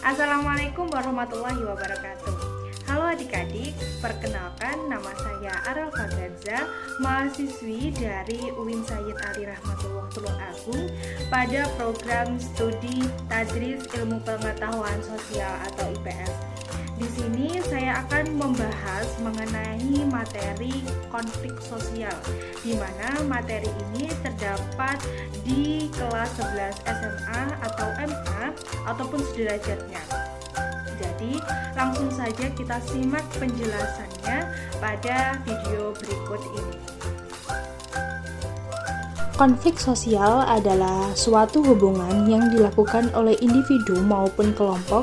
Assalamualaikum warahmatullahi wabarakatuh. Halo adik-adik, perkenalkan nama saya Arel Fagadza, mahasiswi dari UIN Sayyid Ali Rahmatullah Tulungagung pada program studi Tadris Ilmu Pengetahuan Sosial atau IPS. Di sini saya akan membahas mengenai materi konflik sosial, di mana materi ini terdapat di kelas 11 SMA atau MA ataupun sederajatnya. Jadi langsung saja kita simak penjelasannya pada video berikut ini. Konflik sosial adalah suatu hubungan yang dilakukan oleh individu maupun kelompok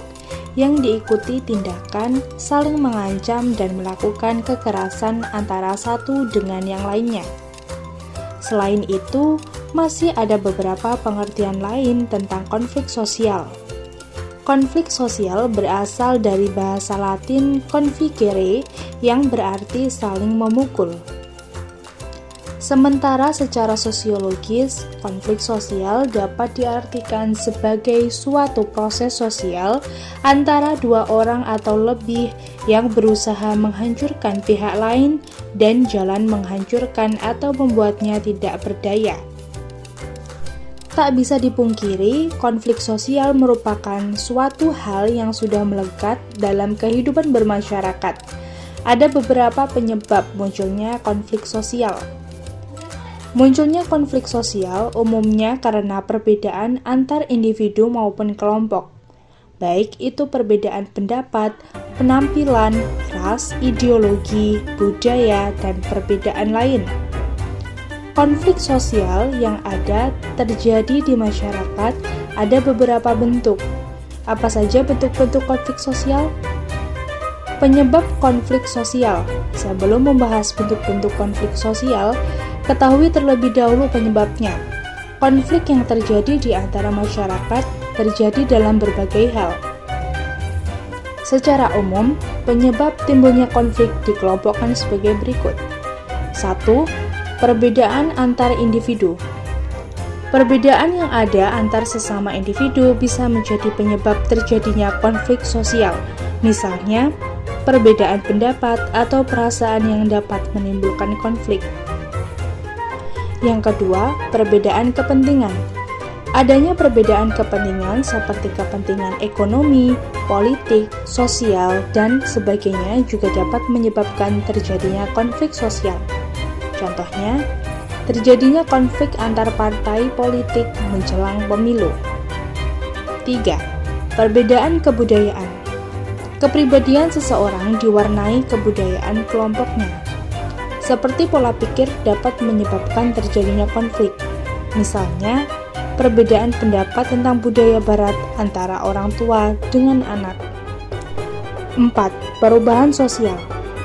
yang diikuti tindakan saling mengancam dan melakukan kekerasan antara satu dengan yang lainnya. Selain itu, masih ada beberapa pengertian lain tentang konflik sosial. Konflik sosial berasal dari bahasa Latin conficere yang berarti saling memukul. Sementara secara sosiologis, konflik sosial dapat diartikan sebagai suatu proses sosial antara dua orang atau lebih yang berusaha menghancurkan pihak lain dan jalan menghancurkan atau membuatnya tidak berdaya. Tak bisa dipungkiri, konflik sosial merupakan suatu hal yang sudah melekat dalam kehidupan bermasyarakat. Ada beberapa penyebab munculnya konflik sosial. Munculnya konflik sosial umumnya karena perbedaan antar individu maupun kelompok, baik itu perbedaan pendapat, penampilan, ras, ideologi, budaya, dan perbedaan lain. Konflik sosial yang ada terjadi di masyarakat ada beberapa bentuk. Apa saja bentuk-bentuk konflik sosial? Penyebab konflik sosial. Sebelum membahas bentuk-bentuk konflik sosial, ketahui terlebih dahulu penyebabnya. Konflik yang terjadi di antara masyarakat terjadi dalam berbagai hal. Secara umum, penyebab timbulnya konflik dikelompokkan sebagai berikut. 1. Perbedaan antar individu. Perbedaan yang ada antar sesama individu bisa menjadi penyebab terjadinya konflik sosial. Misalnya, perbedaan pendapat atau perasaan yang dapat menimbulkan konflik. Yang kedua, perbedaan kepentingan. Adanya perbedaan kepentingan seperti kepentingan ekonomi, politik, sosial, dan sebagainya juga dapat menyebabkan terjadinya konflik sosial. Contohnya, terjadinya konflik antar partai politik menjelang pemilu. 3. Perbedaan kebudayaan. Kepribadian seseorang diwarnai kebudayaan kelompoknya. Seperti pola pikir dapat menyebabkan terjadinya konflik. Misalnya, perbedaan pendapat tentang budaya barat antara orang tua dengan anak. 4. Perubahan sosial.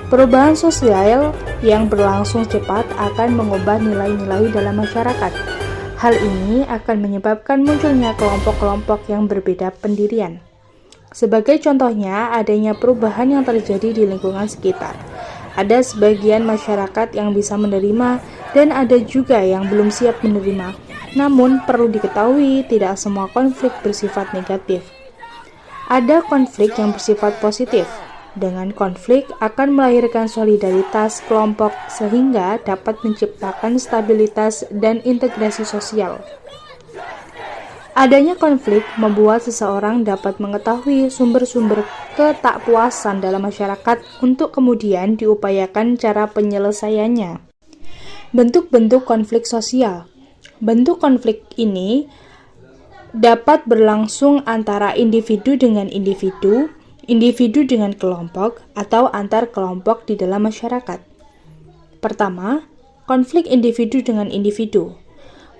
Perubahan sosial yang berlangsung cepat akan mengubah nilai-nilai dalam masyarakat. Hal ini akan menyebabkan munculnya kelompok-kelompok yang berbeda pendirian. Sebagai contohnya, adanya perubahan yang terjadi di lingkungan sekitar. Ada sebagian masyarakat yang bisa menerima dan ada juga yang belum siap menerima. Namun, perlu diketahui tidak semua konflik bersifat negatif. Ada konflik yang bersifat positif. Dengan konflik akan melahirkan solidaritas kelompok sehingga dapat menciptakan stabilitas dan integrasi sosial. Adanya konflik membuat seseorang dapat mengetahui sumber-sumber ketakpuasan dalam masyarakat untuk kemudian diupayakan cara penyelesaiannya. Bentuk-bentuk konflik sosial. Bentuk konflik ini dapat berlangsung antara individu dengan individu, individu dengan kelompok, atau antar kelompok di dalam masyarakat. Pertama, konflik individu dengan individu.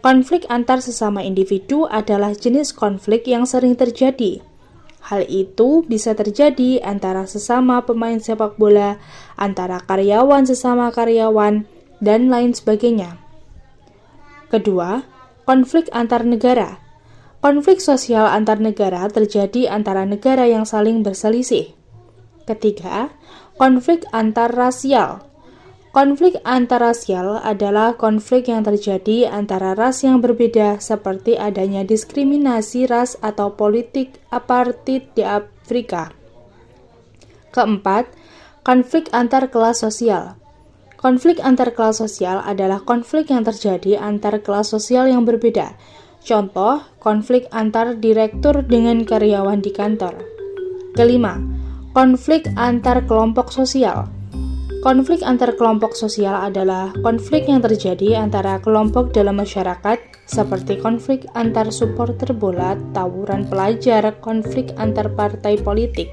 Konflik antar sesama individu adalah jenis konflik yang sering terjadi. Hal itu bisa terjadi antara sesama pemain sepak bola, antara karyawan sesama karyawan, dan lain sebagainya. Kedua, konflik antar negara. Konflik sosial antar negara terjadi antara negara yang saling berselisih. Ketiga, konflik antar rasial. Konflik antarasial adalah konflik yang terjadi antara ras yang berbeda seperti adanya diskriminasi ras atau politik apartheid di Afrika. Keempat, konflik antar kelas sosial. Konflik antar kelas sosial adalah konflik yang terjadi antar kelas sosial yang berbeda. Contoh, konflik antar direktur dengan karyawan di kantor. Kelima, konflik antar kelompok sosial. Konflik antar kelompok sosial adalah konflik yang terjadi antara kelompok dalam masyarakat, seperti konflik antar supporter bola, tawuran pelajar, konflik antar partai politik.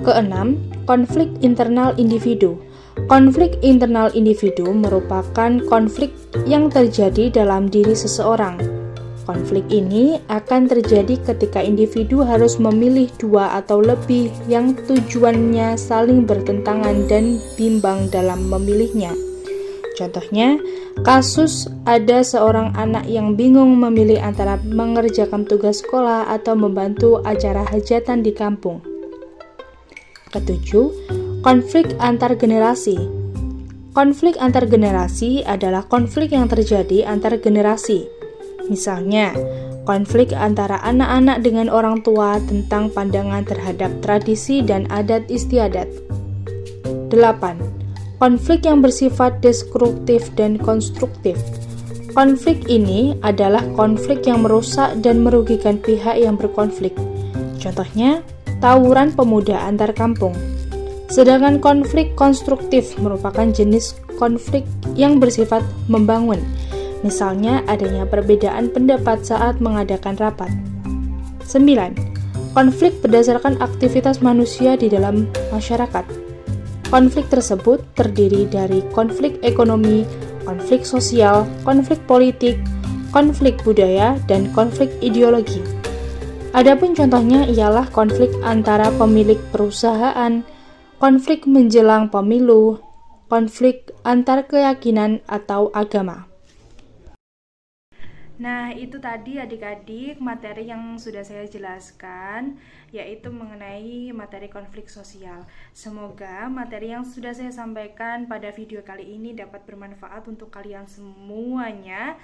Keenam, konflik internal individu. Konflik internal individu merupakan konflik yang terjadi dalam diri seseorang. Konflik ini akan terjadi ketika individu harus memilih dua atau lebih yang tujuannya saling bertentangan dan bimbang dalam memilihnya. Contohnya, kasus ada seorang anak yang bingung memilih antara mengerjakan tugas sekolah atau membantu acara hajatan di kampung. Ketujuh, konflik antar generasi. Konflik antar generasi adalah konflik yang terjadi antar generasi. Misalnya, konflik antara anak-anak dengan orang tua tentang pandangan terhadap tradisi dan adat istiadat. 8. Konflik yang bersifat destruktif dan konstruktif. Konflik ini adalah konflik yang merusak dan merugikan pihak yang berkonflik. Contohnya, tawuran pemuda antar kampung. Sedangkan konflik konstruktif merupakan jenis konflik yang bersifat membangun. Misalnya adanya perbedaan pendapat saat mengadakan rapat. 9. Konflik berdasarkan aktivitas manusia di dalam masyarakat. Konflik tersebut terdiri dari konflik ekonomi, konflik sosial, konflik politik, konflik budaya, dan konflik ideologi. Adapun contohnya ialah konflik antara pemilik perusahaan, konflik menjelang pemilu, konflik antar keyakinan atau agama. Nah, itu tadi adik-adik materi yang sudah saya jelaskan, yaitu mengenai materi konflik sosial. Semoga materi yang sudah saya sampaikan pada video kali ini dapat bermanfaat untuk kalian semuanya.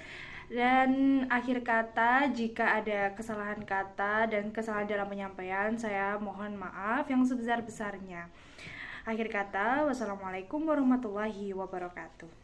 Dan akhir kata, jika ada kesalahan kata dan kesalahan dalam penyampaian, saya mohon maaf yang sebesar-besarnya. Akhir kata, wassalamualaikum warahmatullahi wabarakatuh.